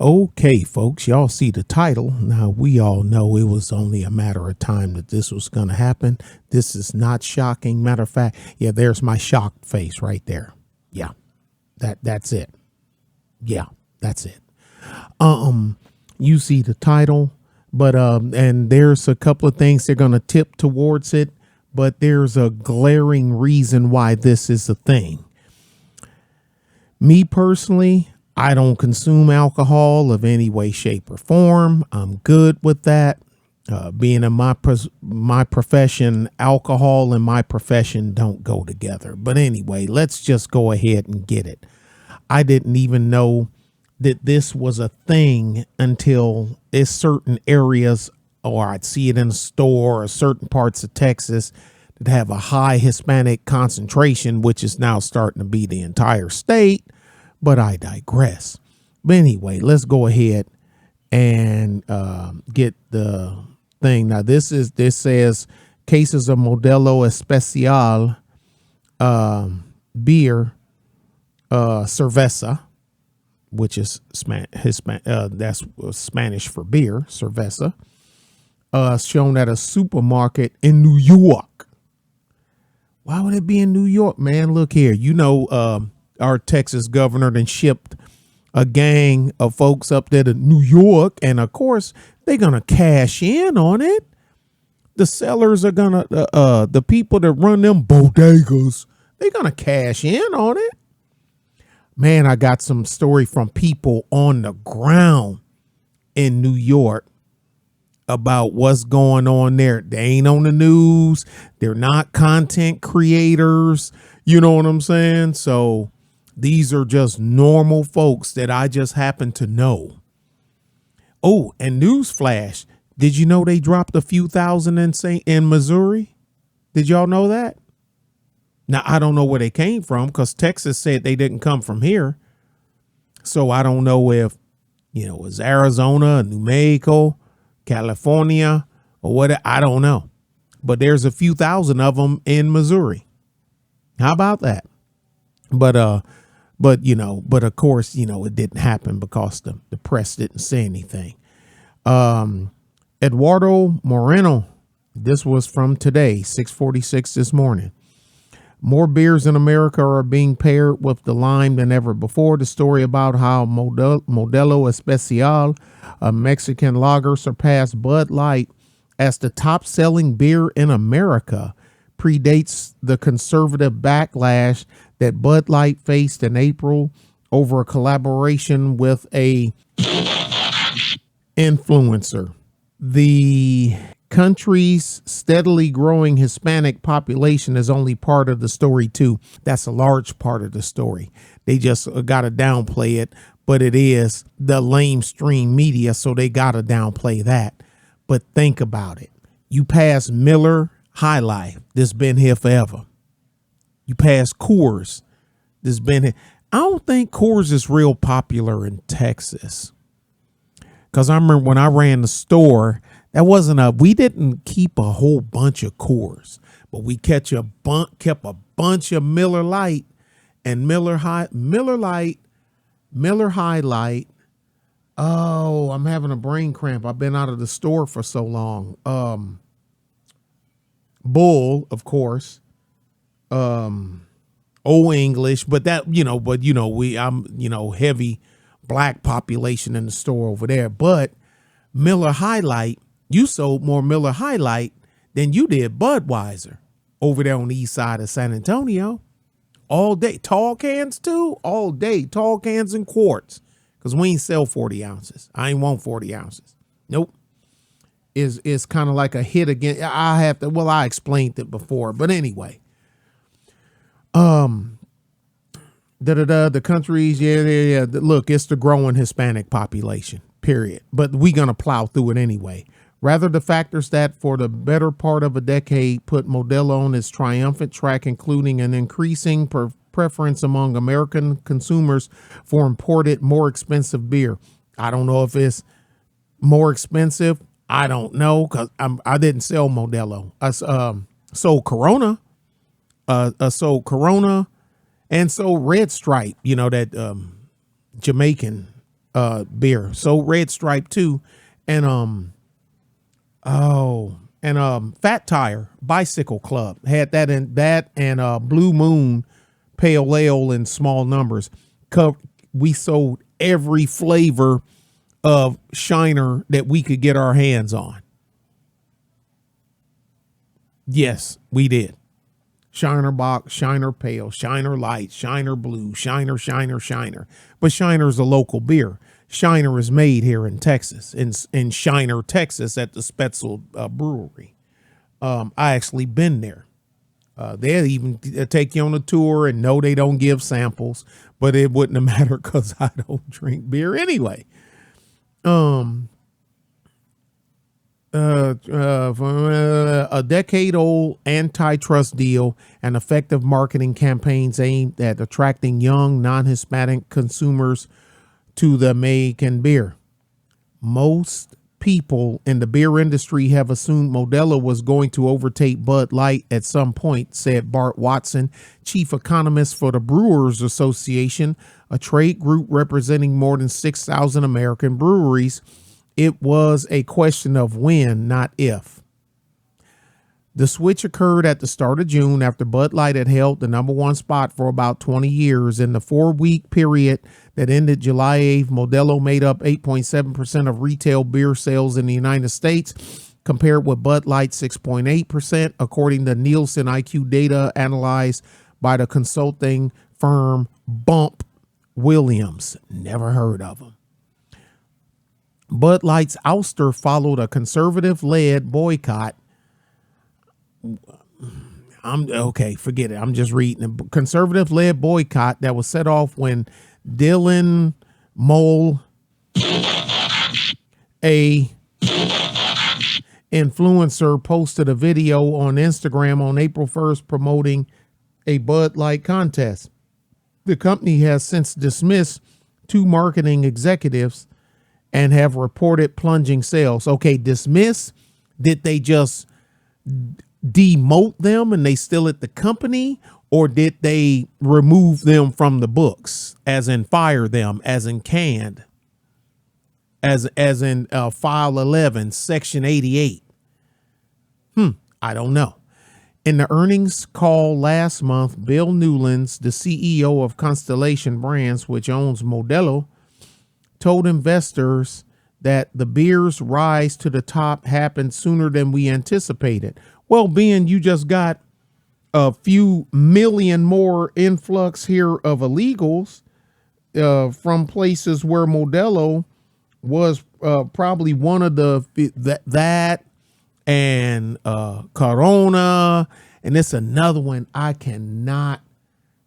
Okay, folks, y'all see the title. Now, we all know it was only a matter of time that this was going to happen. This is not shocking. Matter of fact, yeah, there's my shocked face right there. Yeah, that's it. Yeah, that's it. You see the title, but and there's a couple of things they're going to tip towards it, but there's a glaring reason why this is a thing. Me personally, I don't consume alcohol of any way, shape, or form. I'm good with that. Being in my profession, alcohol and my profession don't go together. But anyway, let's just go ahead and get it. I didn't even know that this was a thing until it's certain areas, or I'd see it in a store, or certain parts of Texas that have a high Hispanic concentration, which is now starting to be the entire state. But I digress. But anyway, let's go ahead and get the thing. Now, this says cases of Modelo Especial beer, cerveza, which is that's Spanish for beer, cerveza, shown at a supermarket in New York. Why would it be in New York, man? Look here. Our Texas governor then shipped a gang of folks up there to New York. And of course, they're going to cash in on it. The sellers are going to, the people that run them bodegas, they're going to cash in on it. Man, I got some story from people on the ground in New York about what's going on there. They ain't on the news. They're not content creators. You know what I'm saying? So these are just normal folks that I just happen to know. Oh, and newsflash. Did you know they dropped a few thousand in Missouri? Did y'all know that? Now, I don't know where they came from because Texas said they didn't come from here. So I don't know if, it was Arizona, New Mexico, California, or what. I don't know. But there's a few thousand of them in Missouri. How about that? But of course, it didn't happen because the press didn't say anything. Eduardo Moreno, this was from today, 6:46 this morning. More beers in America are being paired with the lime than ever before. The story about how Modelo Especial, a Mexican lager, surpassed Bud Light as the top-selling beer in America predates the conservative backlash that Bud Light faced in April over a collaboration with a influencer. The country's steadily growing Hispanic population is only part of the story too. That's a large part of the story. They just got to downplay it, but it is the lamestream media, so they got to downplay that. But think about it. You pass Miller High Life, that's been here forever. You pass Coors, that's been here. I don't think Coors is real popular in Texas. Because I remember when I ran the store, we didn't keep a whole bunch of Coors, but we kept a bunch of Miller Lite and Miller High Light. Oh, I'm having a brain cramp. I've been out of the store for so long. Bull, of course. Old English, but I'm heavy black population in the store over there. But Miller High Light, you sold more Miller High Light than you did Budweiser over there on the east side of San Antonio. All day. Tall cans too? All day. Tall cans and quarts. Because we ain't sell 40 ounces. I ain't want 40 ounces. Nope. Is kind of like a hit again. I explained it before. But anyway. The countries, yeah. Look, it's the growing Hispanic population, period. But we going to plow through it anyway. Rather, the factors that for the better part of a decade put Modelo on its triumphant track, including an increasing preference among American consumers for imported, more expensive beer. I don't know if it's more expensive. I don't know because I didn't sell Modelo. I sold Corona. Sold Corona and sold Red Stripe, that Jamaican beer. So Red Stripe too. And Fat Tire Bicycle Club had that, and Blue Moon Pale Ale in small numbers. We sold every flavor of Shiner that we could get our hands on. Yes, we did. Shiner Box, Shiner Pale, Shiner Light, Shiner Blue, Shiner. But Shiner is a local beer. Shiner is made here in Texas, in Shiner, Texas, at the Spetzel Brewery. I actually been there. They'll even take you on a tour, and no, they don't give samples, but it wouldn't have mattered because I don't drink beer anyway. A decade-old antitrust deal and effective marketing campaigns aimed at attracting young, non-Hispanic consumers to the American beer. Most people in the beer industry have assumed Modelo was going to overtake Bud Light at some point, said Bart Watson, chief economist for the Brewers Association, a trade group representing more than 6,000 American breweries. It was a question of when, not if. The switch occurred at the start of June after Bud Light had held the number one spot for about 20 years. In the 4-week period that ended July 8th, Modelo made up 8.7% of retail beer sales in the United States, compared with Bud Light 6.8%, according to Nielsen IQ data analyzed by the consulting firm Bump Williams. Never heard of them. Bud Light's ouster followed a conservative-led boycott. Forget it. I'm just reading. A conservative-led boycott that was set off when Dylan Mole, a influencer, posted a video on Instagram on April 1st promoting a Bud Light contest. The company has since dismissed 2 marketing executives and have reported plunging sales. Okay, dismiss? Did they just demote them and they still at the company? Or did they remove them from the books, as in fire them, as in canned, as in file 11, section 88? I don't know. In the earnings call last month, Bill Newlands, the CEO of Constellation Brands, which owns Modelo, told investors that the beer's rise to the top happened sooner than we anticipated. Well, being you just got a few million more influx here of illegals from places where Modelo was probably one of that and Corona, and it's another one. I cannot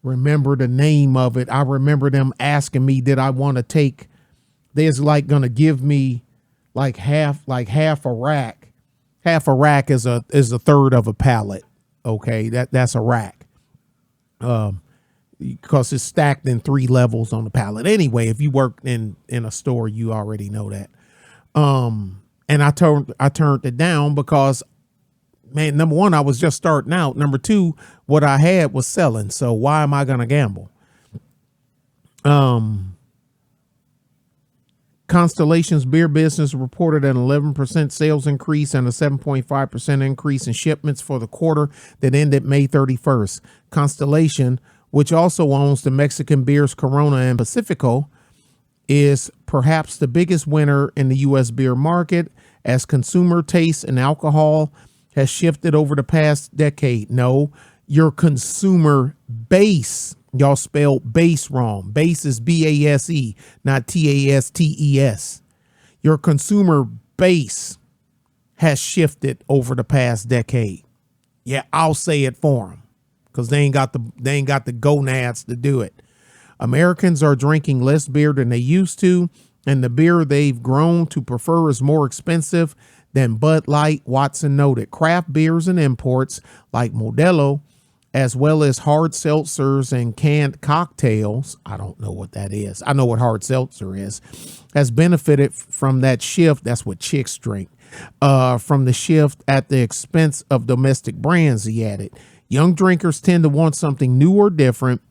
remember the name of it. I remember them asking me, did I want to take, there's like going to give me like half a rack. Half a rack is a third of a pallet. Okay. That's a rack. Because it's stacked in 3 levels on the pallet. Anyway, if you work in a store, you already know that. And I turned it down because, man, number one, I was just starting out. Number two, what I had was selling. So why am I going to gamble? Constellation's beer business reported an 11% sales increase and a 7.5% increase in shipments for the quarter that ended May 31st. Constellation, which also owns the Mexican beers Corona and Pacifico, is perhaps the biggest winner in the U.S. beer market as consumer taste in alcohol has shifted over the past decade. No, your consumer base. Y'all spelled base wrong. Base is B-A-S-E, not T-A-S-T-E-S. Your consumer base has shifted over the past decade. Yeah, I'll say it for them because they ain't got the gonads to do it. Americans are drinking less beer than they used to, and the beer they've grown to prefer is more expensive than Bud Light, Watson noted. Craft beers and imports like Modelo, as well as hard seltzers and canned cocktails, I don't know what that is. I know what hard seltzer is, has benefited from that shift. That's what chicks drink. From the shift at the expense of domestic brands, he added. Young drinkers tend to want something new or different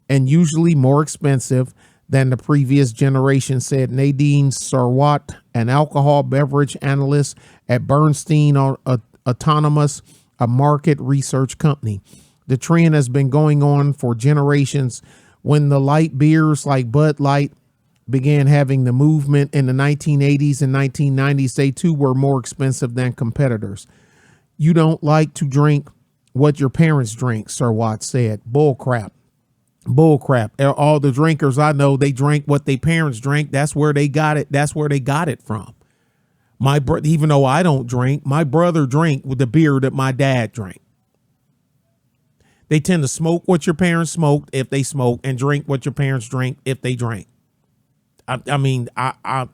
and usually more expensive. than the previous generation, said Nadine Sarwat, an alcohol beverage analyst at Bernstein Autonomous, a market research company. The trend has been going on for generations. When the light beers like Bud Light began having the movement in the 1980s and 1990s, they too were more expensive than competitors. You don't like to drink what your parents drink, Sir Watts said. Bull crap. Bull crap. All the drinkers I know, they drink what their parents drink. That's where they got it. That's where they got it from. Even though I don't drink, my brother drank with the beer that my dad drank. They tend to smoke what your parents smoked if they smoke, and drink what your parents drink if they drank. I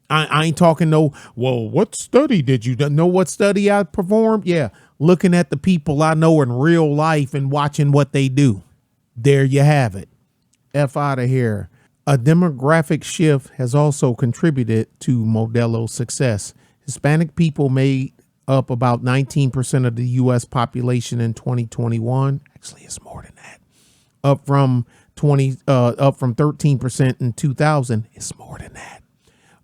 ain't talking no, well, what study did you know what study I performed? Yeah, looking at the people I know in real life and watching what they do. There you have it. F out of here. A demographic shift has also contributed to Modelo's success. Hispanic people made up about 19% of the U.S. population in 2021. Actually, it's more than that. Up from 13% in 2000. It's more than that,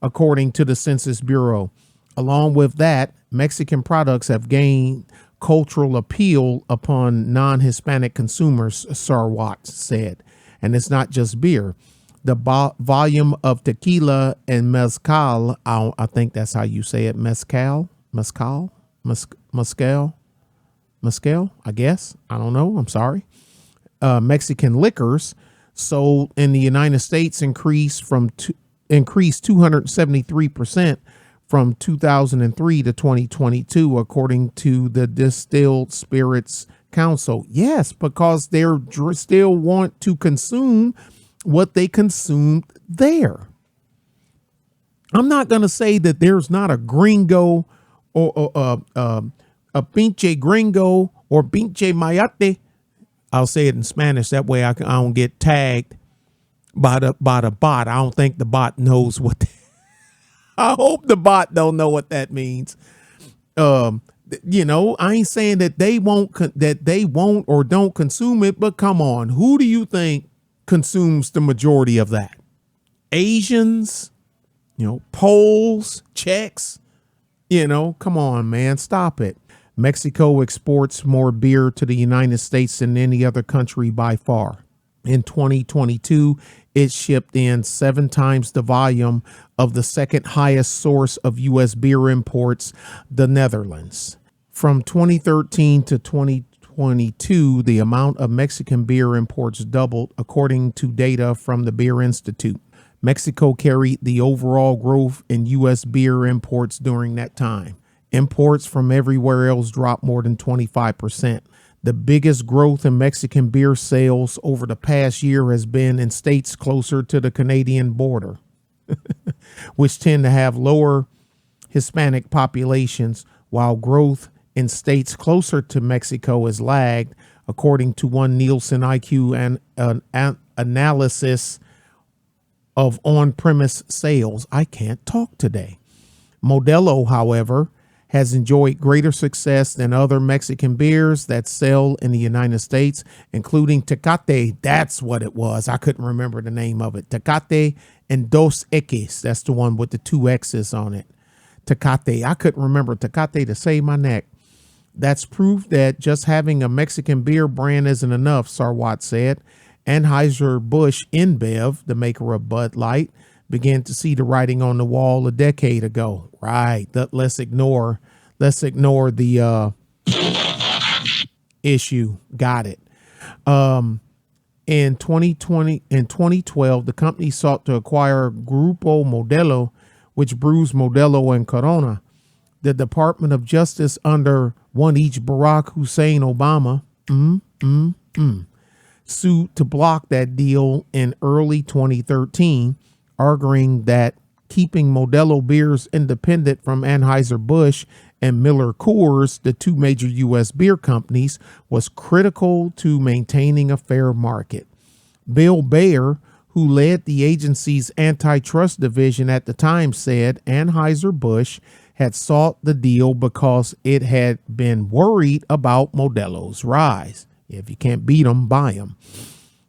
according to the Census Bureau. Along with that, Mexican products have gained cultural appeal upon non-Hispanic consumers, Sarwat said. And it's not just beer. The volume of tequila and mezcal, I think that's how you say it, mezcal, I guess. I don't know. I'm sorry. Mexican liquors sold in the United States increased 273% from 2003 to 2022, according to the Distilled Spirits Council. Yes, because they're still want to consume what they consumed there. I'm not going to say that there's not a gringo or a pinche gringo or pinche mayate. I'll say it in Spanish. That way I don't get tagged by the bot. I don't think the bot knows what. I hope the bot don't know what that means. I ain't saying that they won't or don't consume it, but come on, who do you think consumes the majority of that? Asians, Poles, Czechs, come on, man, stop it. Mexico exports more beer to the United States than any other country by far. In 2022, it shipped in 7 times the volume of the second highest source of U.S. beer imports, the Netherlands. From 2013 to 2022, the amount of Mexican beer imports doubled, according to data from the Beer Institute. Mexico carried the overall growth in U.S. beer imports during that time. Imports from everywhere else dropped more than 25%. The biggest growth in Mexican beer sales over the past year has been in states closer to the Canadian border, which tend to have lower Hispanic populations, while growth in states closer to Mexico has lagged, according to one Nielsen IQ and analysis of on-premise sales. I can't talk today. Modelo, however, has enjoyed greater success than other Mexican beers that sell in the United States, including Tecate. That's what it was. I couldn't remember the name of it. Tecate and Dos Equis. That's the one with the 2 X's on it. Tecate. I couldn't remember Tecate to save my neck. That's proof that just having a Mexican beer brand isn't enough, Sarwat said. Anheuser-Busch InBev, the maker of Bud Light, began to see the writing on the wall a decade ago. Right. Let's ignore the issue. Got it. In 2012, the company sought to acquire Grupo Modelo, which brews Modelo and Corona. The Department of Justice under one each Barack Hussein Obama sued to block that deal in early 2013, arguing that keeping Modelo beers independent from Anheuser-Busch and Miller Coors, the 2 major U.S. beer companies, was critical to maintaining a fair market. Bill Bayer, who led the agency's antitrust division at the time, said Anheuser-Busch had sought the deal because it had been worried about Modelo's rise. If you can't beat them, buy them.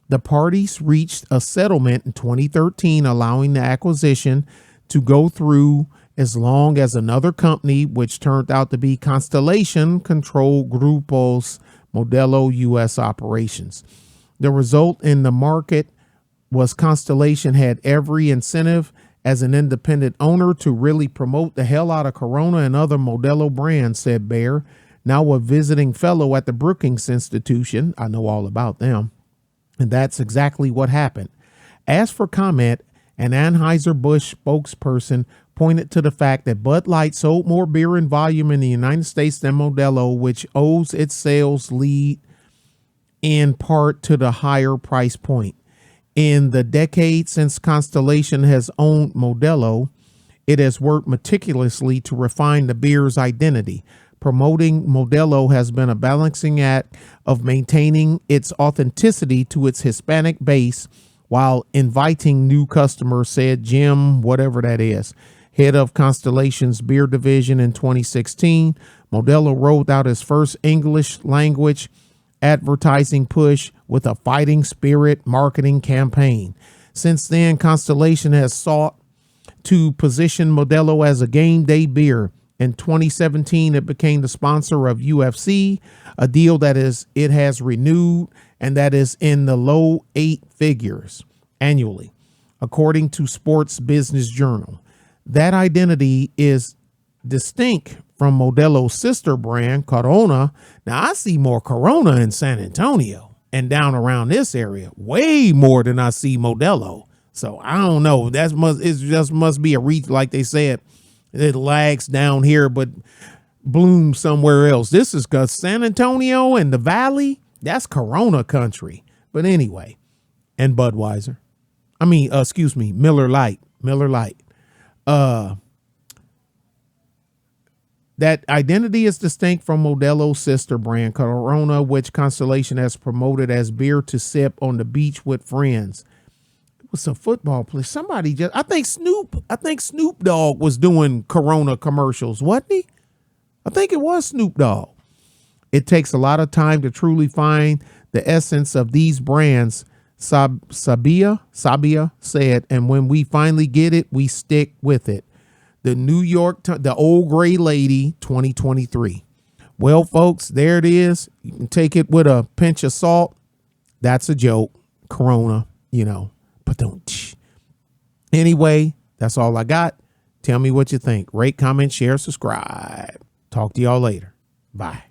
The parties reached a settlement in 2013, allowing the acquisition to go through as long as another company, which turned out to be Constellation, controlled Grupo's Modelo U.S. operations. The result in the market was Constellation had every incentive as an independent owner to really promote the hell out of Corona and other Modelo brands, said Baer, now a visiting fellow at the Brookings Institution. I know all about them. And that's exactly what happened. As for comment, an Anheuser-Busch spokesperson pointed to the fact that Bud Light sold more beer in volume in the United States than Modelo, which owes its sales lead in part to the higher price point. In the decade since Constellation has owned Modelo, it has worked meticulously to refine the beer's identity. Promoting Modelo has been a balancing act of maintaining its authenticity to its Hispanic base while inviting new customers, said Jim, whatever that is, head of Constellation's beer division in 2016. Modelo rolled out its first English language advertising push with a fighting spirit marketing campaign. Since then, Constellation has sought to position Modelo as a game day beer. In 2017, it became the sponsor of UFC, a deal that it has renewed and that is in the low 8 figures annually, according to Sports Business Journal. That identity is distinct from Modelo's sister brand, Corona. Now, I see more Corona in San Antonio and down around this area, way more than I see Modelo. So I don't know. It just must be a reach, like they said. It lags down here, but blooms somewhere else. This is because San Antonio and the Valley, that's Corona country. But anyway, and Budweiser. Miller Lite. That identity is distinct from Modelo's sister brand, Corona, which Constellation has promoted as beer to sip on the beach with friends. It was a football player. I think Snoop Dogg was doing Corona commercials, wasn't he? I think it was Snoop Dogg. It takes a lot of time to truly find the essence of these brands, Sabia said, and when we finally get it, we stick with it. The New York, the old gray lady, 2023. Well, folks, there it is. You can take it with a pinch of salt. That's a joke. Corona, but don't. Anyway, that's all I got. Tell me what you think. Rate, comment, share, subscribe. Talk to y'all later. Bye.